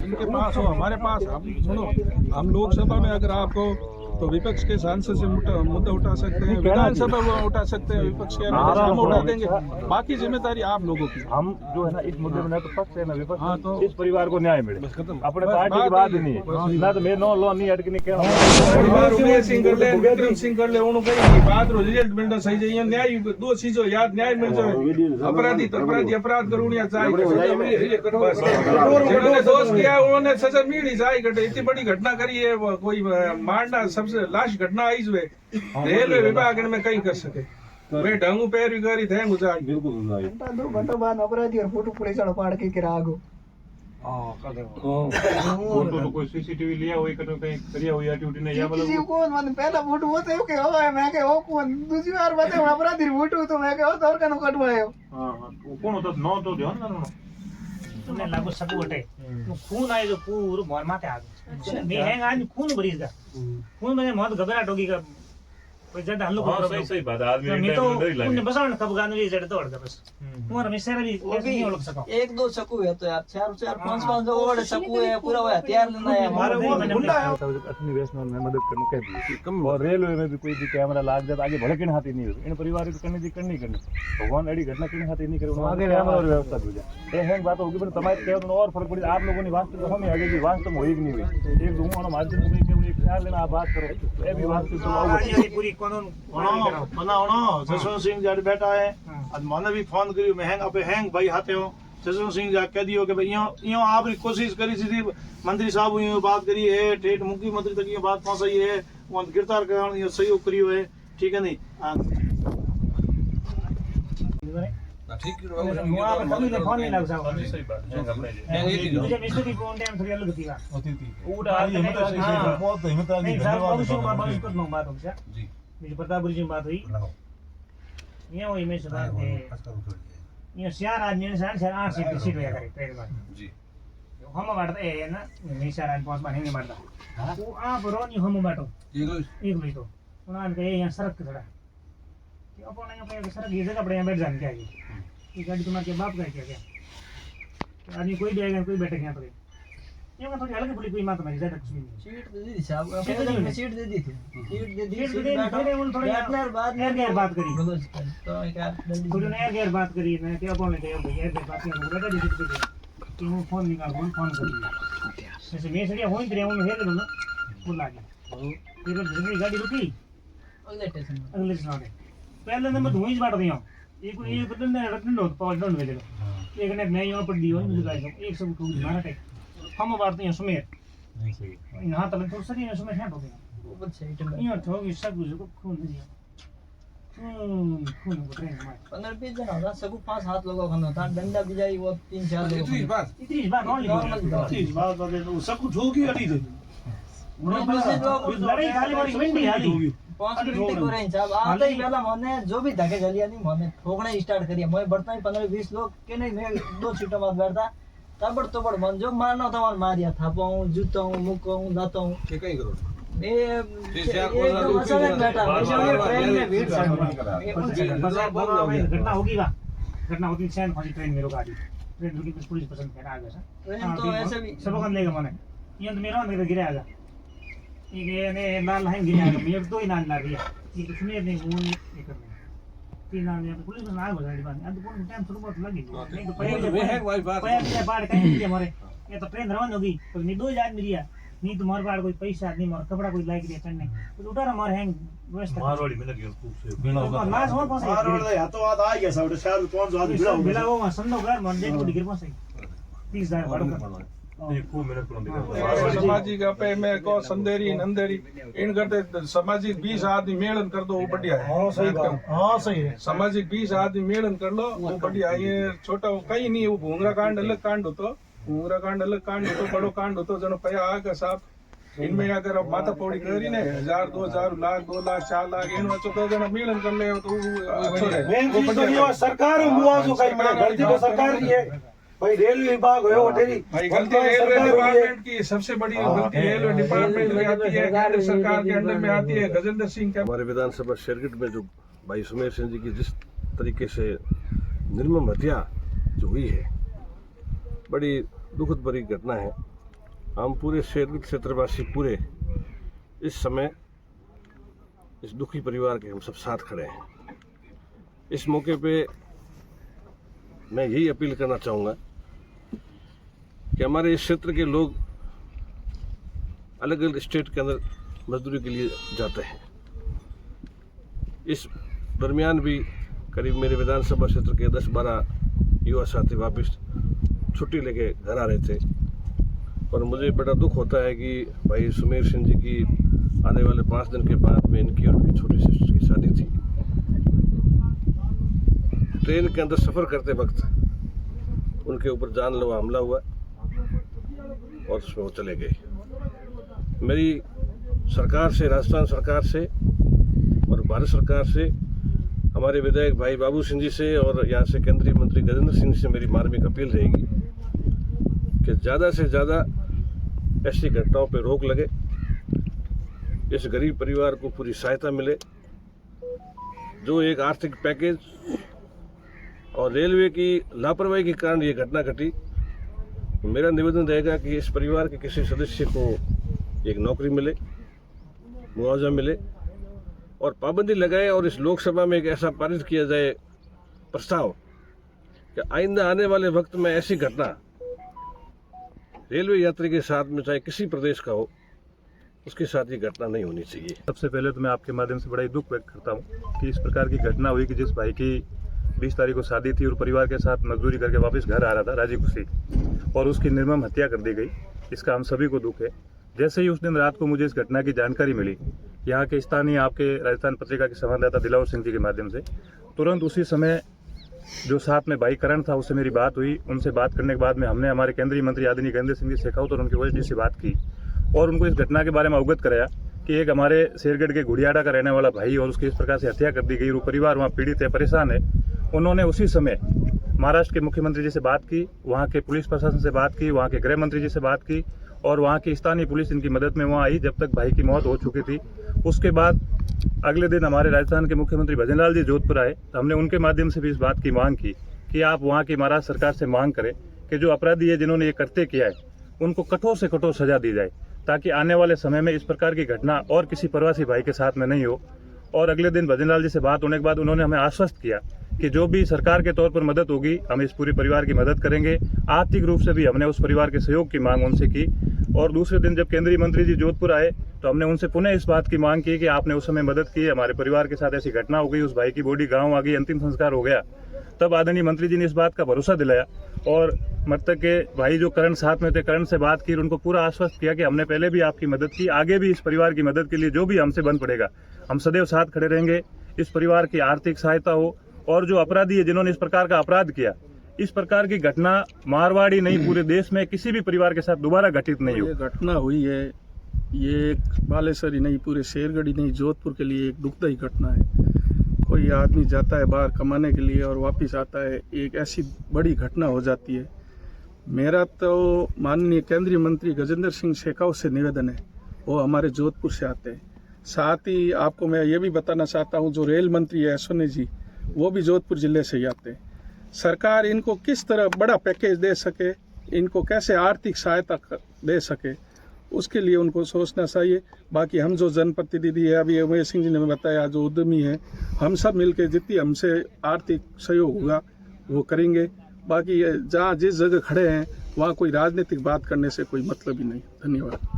इनके पास हो, हमारे पास। हम सुनो, हम लोकसभा में अगर आपको तो विपक्ष के सांसद से मुद्दा उठा सकते हैं, विधानसभा में उठा सकते हैं, विपक्ष के हम उठा देंगे। बाकी जिम्मेदारी आप लोगों की। हम जो है ना इस मुद्दे में ना तो पक्ष है ना विपक्ष। हाँ, तो इस परिवार को न्याय मिले, अपने पार्टी की बात ही नहीं है ना। तो मेरे नो लो नहीं अटकने के परिवार उमेश सिंह कर ले, विक्रम सिंह कर ले, उन्होंने कही बात रो रिजल्ट मिलना सही चाहिए। न्याय दो चीजों याद न्याय मिल जाए। अपराधी अपराध करूँ या चाहिए, जिन्होंने दोष किया उन्होंने सजा मिली जाए। इतनी बड़ी घटना करी है, कोई मारना सबसे लाश घटना आई हुए रेलवे विभाग में कहीं कर सके वे ढंगू पैर भी करी थे गुजार बिल्कुल दो घंटों बाद अपराधी और फोटो पुलिस वाला पाड़ के गिरा आगो। फोटो तो कोई सीसीटीवी लिया हुई कहीं करिया हुई एक्टिविटी नहीं या किसी को मैंने पहला फोटो होते हो के हो मैं के हो कौन दूसरी बार बताओ अपराधी फोटो तो मैं के हो तो और कनो कटवायो। हां हां कौन होता नो तो ध्यान ना तुमने लागू सब बटे खून आए जो पूरा मोर माथे आ गया मैं हैंग आज खून भरीस गा खून में मौत घबराहट होगी का कोई ज्यादा हम लोग सही बात आदमी मैं तो उन्हें बसावन कब गाने ये जड़ तोड़ का बस तुम्हारा मिसेरा भी नहीं ओळख सका एक दो सकू है तो यार चार पांच जो और सकू है पूरा वो हथियार लेना है हमारे वो गुंडा है। अपनी वैष्णव में मदद करने के लिए और रेलवे में भी कोई भी कैमरा लाग जाए आगे भले किन हाथी नहीं हो इन परिवार को करनी भगवान अड़ी घटना किन हाथी नहीं करे आगे कैमरा और व्यवस्था हो जाए। ये है बात होगी पर तुम्हारे क्या और फर्क पड़ी आप लोगों ने वास्तव में आगे की वास्तव में होई नहीं हुई एक दूसरा माध्यम से केवल एक ख्याल लेना आप बात करो ये भी वास्तव पूरी कानून बनाओ जसवंत सिंह जड़ बैठा है आज मैंने भी फोन करियो मैं हैंग अपे हैंग भाई हाथे हो जसवंत सिंह जा कह दियो कि भाई यो आप कोशिश करी थी मंत्री साहब यो बात करी है ठेठ मुख्यमंत्री तक ये बात पहुंचाई है वो गिरफ्तार कराने यो सहयोग करियो है ठीक है नहीं ठीक वहां पर कभी फोन नहीं लग जाओ सही बात है अपने मुझे मिस्त्री को ऑन टाइम थोड़ी अलग थी होती थी उड़ा बहुत हिम्मत आ नहीं साहब बहुत शुभ बात कर बात हो गया जी मेरी प्रतापपुरी जी बात हुई ये वही में सुधार थे ये चार आदमी ने साढ़े 8 सीट होया करे ट्रेन में जी हम बाटता है ना नहीं चार आदमी 5 नहीं बाटता वो आप रोनी हम बाटो एक भी तो उन्होंने कहे यहाँ सड़क पे खड़ा कि अपन यहाँ पे सड़क ये जगह पर यहाँ बैठ जाने क्या ये गाड़ी तुम्हारे बाप का क्या आदमी कोई भी आएगा कोई बैठेगा यहाँ पर ये थोड़ी अलग बोली कोई बात नहीं ज्यादा कुछ नहीं सीट दे दी साहब अपने सीट दे दी थी सीट दे दी सीट बैठो वो थोड़ी अपने बाद में एयर बात करी तो क्या थोड़ी एयर बात करी मैं क्या बोलने थे एयर बात की बेटा दी थी कि वो फोन निकाल फोन कर जैसे मैं सड़िया होई रे उन हेल ना वो लागे फिर दूसरी गाड़ी रुकी अगले स्टेशन पे पहले नंबर धुई बात दियो एक बटन ने रटन दो पावर डाउन भेज दो एक ने मैं यहां पर दियो मुझे गाड़ी एक सब ठोक मारा टे हम बात नहीं सुमेर नहीं सही यहां तक तो सही सुमेर है हो गया ऊपर से यहां ठोक सब कुछ को खून दिया खून को ट्रेन में 15-20 जन होगा सबको 5-7 लोगों का था डंडा भी जाई वो 3-4 लोग इतनी बात ओनली बात तो सब कुछ होगी अड़ी दे लड़ाई खाली वाली मिनट खाली 5 मिनट को रेंज साहब आते ही पहला मैंने जो भी धक्के चलिया नहीं मैंने ठोकना स्टार्ट करिया मैं बढ़ता ही 15-20 लोग के नहीं मैं 2 सीटों बाद बैठता तबड़ तबड़ मन जो मारना था मारिया था पाऊं जूता हूं मुका हूं दाता हूं के कहीं करो मैं अचानक बैठा ट्रेन में भीड़ घटना होगी का घटना होती चैन फंसी ट्रेन मेरो गाड़ी ट्रेन रुकी पुलिस पसंद करना आ गया ट्रेन तो ऐसे भी सब कन लेगा मने ये तो मेरा अंदर गिरा आगा ये ने लाल है गिरा आगा मैं तो ही ना ला दिया ये तो सुने नहीं वो ये करने तीन आदमी पुलिस में आ गई बात अब कौन टाइम थोड़ा बहुत लगी नहीं तो पहले बाढ़ कहीं दिया हमारे ये तो ट्रेन रवाना होगी तो नहीं 2 आदमी लिया नहीं तुम्हारे पास कोई पैसा नहीं मार कपड़ा कोई लाइक दिया चढ़ने तो उठा मार हैंग व्यवस्था मारवाड़ी में लगी खूब से बिना लाश हो पास मारवाड़ी हाथों हाथ आ गया साउंड शायद कौन जो आदमी बिला वो संदो घर मन दे को गिर पास 30000 भाड़ो ये खूब मेहनत करो सामाजिक अपे में को संदेरी नंदेरी इन करते सामाजिक 20 आदमी मेलन कर दो वो बढ़िया है। हां सही है सामाजिक 20 आदमी मेलन कर लो वो बढ़िया है। ये छोटा कहीं नहीं वो भूंगरा कांड अलग कांड हो तो भूंगरा कांड अलग कांड हो तो बड़ो कांड हो तो जनो पया आगे साहब इनमें अगर माथा पौड़ी करी ने 1000 2000 लाख 2 लाख 4 लाख इन वचो तो जना मेलन कर ले तो अच्छो है। मेन चीज तो ये सरकार मुआवजो कई मैं गलती तो सरकार की है भाई रेलवे विभाग हो होटेरी भाई गलती रेलवे डिपार्टमेंट की सबसे बड़ी गलती रेलवे डिपार्टमेंट में आती है केंद्र सरकार के अंडर में आती है। गजेंद्र सिंह का हमारे विधानसभा शेरगढ़ में जो भाई सुमेर सिंह जी की जिस तरीके से निर्मम हत्या जो हुई है बड़ी दुखद भरी घटना है हम पूरे शेरगढ़ क्षेत्रवासी पूरे इस समय इस दुखी परिवार के हम सब साथ खड़े हैं। इस मौके पे मैं यही अपील करना चाहूँगा कि हमारे इस क्षेत्र के लोग अलग अलग स्टेट के अंदर मजदूरी के लिए जाते हैं। इस दरमियान भी करीब मेरे विधानसभा क्षेत्र के 10-12 युवा साथी वापस छुट्टी लेके घर आ रहे थे और मुझे बड़ा दुख होता है कि भाई सुमेर सिंह जी की आने वाले 5 दिन के बाद में इनकी और उनकी छोटी सिस्टर की शादी थी। ट्रेन के अंदर सफ़र करते वक्त उनके ऊपर जानलेवा हमला हुआ और उसमें वो चले गए। मेरी सरकार से, राजस्थान सरकार से और भारत सरकार से, हमारे विधायक भाई बाबू सिंह जी से और यहाँ से केंद्रीय मंत्री गजेंद्र सिंह से मेरी मार्मिक अपील रहेगी कि ज़्यादा से ज़्यादा ऐसी घटनाओं पर रोक लगे, इस गरीब परिवार को पूरी सहायता मिले। जो एक आर्थिक पैकेज और रेलवे की लापरवाही के कारण ये घटना घटी, मेरा निवेदन रहेगा कि इस परिवार के किसी सदस्य को एक नौकरी मिले, मुआवजा मिले और पाबंदी लगाए और इस लोकसभा में एक ऐसा पारित किया जाए प्रस्ताव कि आइंदा आने वाले वक्त में ऐसी घटना रेलवे यात्री के साथ में, चाहे किसी प्रदेश का हो, उसके साथ ये घटना नहीं होनी चाहिए। सबसे पहले तो मैं आपके माध्यम से बड़ा ही दुख व्यक्त करता हूँ कि इस प्रकार की घटना हुई कि जिस भाई की 20 तारीख को शादी थी और परिवार के साथ मजदूरी करके वापस घर आ रहा था राजी खुशी, और उसकी निर्मम हत्या कर दी गई। इसका हम सभी को दुख है। जैसे ही उस दिन रात को मुझे इस घटना की जानकारी मिली, यहाँ के स्थानीय आपके राजस्थान पत्रिका के संवाददाता दिलावर सिंह जी के माध्यम से, तुरंत उसी समय जो साथ में भाई करण था उससे मेरी बात हुई। उनसे बात करने के बाद में हमने हमारे केंद्रीय मंत्री आदरणीय गजेंद्र सिंह जी शेखावत और उनके ओएसडी से बात की और उनको इस घटना के बारे में अवगत कराया कि एक हमारे शेरगढ़ के घुड़ियाड़ा का रहने वाला भाई और उसकी इस प्रकार से हत्या कर दी गई। वो परिवार वहाँ पीड़ित है, परेशान है। उन्होंने उसी समय महाराष्ट्र के मुख्यमंत्री जी से बात की, वहाँ के पुलिस प्रशासन से बात की, वहाँ के गृह मंत्री जी से बात की और वहाँ की स्थानीय पुलिस इनकी मदद में वहाँ आई जब तक भाई की मौत हो चुकी थी। उसके बाद अगले दिन हमारे राजस्थान के मुख्यमंत्री भजनलाल जी जोधपुर आए। हमने उनके माध्यम से भी इस बात की मांग की कि आप वहाँ की महाराष्ट्र सरकार से मांग करें कि जो अपराधी है जिन्होंने ये कृत्य किया है उनको कठोर से कठोर सजा दी जाए, ताकि आने वाले समय में इस प्रकार की घटना और किसी प्रवासी भाई के साथ में नहीं हो। और अगले दिन भजनलाल जी से बात होने के बाद उन्होंने हमें आश्वस्त किया कि जो भी सरकार के तौर पर मदद होगी हम इस पूरे परिवार की मदद करेंगे। आर्थिक रूप से भी हमने उस परिवार के सहयोग की मांग उनसे की। और दूसरे दिन जब केंद्रीय मंत्री जी जोधपुर आए तो हमने उनसे पुनः इस बात की मांग की कि आपने उस समय मदद की, हमारे परिवार के साथ ऐसी घटना हो गई, उस भाई की बॉडी गाँव आ गई, अंतिम संस्कार हो गया। तब आदरणीय मंत्री जी ने इस बात का भरोसा दिलाया और मृतक के भाई जो करण साथ में थे, करण से बात की और उनको पूरा आश्वस्त किया कि हमने पहले भी आपकी मदद की, आगे भी इस परिवार की मदद के लिए जो भी हमसे बन पड़ेगा हम सदैव साथ खड़े रहेंगे। इस परिवार की आर्थिक सहायता हो और जो अपराधी है जिन्होंने इस प्रकार का अपराध किया, इस प्रकार की घटना मारवाड़ी नहीं पूरे देश में किसी भी परिवार के साथ दोबारा घटित नहीं हो। ये घटना हुई है, ये एक बालेश्वर ही नहीं पूरे शेरगढ़ ही नहीं जोधपुर के लिए एक दुखदायी घटना है। कोई आदमी जाता है बाहर कमाने के लिए और वापस आता है, एक ऐसी बड़ी घटना हो जाती है। मेरा तो माननीय केंद्रीय मंत्री गजेंद्र सिंह शेखावत से निवेदन है, वो हमारे जोधपुर से आते हैं। साथ ही आपको मैं ये भी बताना चाहता हूँ, जो रेल मंत्री है सोनी जी, वो भी जोधपुर जिले से ही आते हैं। सरकार इनको किस तरह बड़ा पैकेज दे सके, इनको कैसे आर्थिक सहायता दे सके, उसके लिए उनको सोचना चाहिए। बाकी हम जो जनप्रतिनिधि है, अभी उमेश सिंह जी ने बताया, जो उद्यमी है, हम सब मिलकर जितनी हमसे आर्थिक सहयोग होगा वो करेंगे। बाकी जहाँ जिस जगह खड़े हैं वहाँ कोई राजनीतिक बात करने से कोई मतलब ही नहीं। धन्यवाद।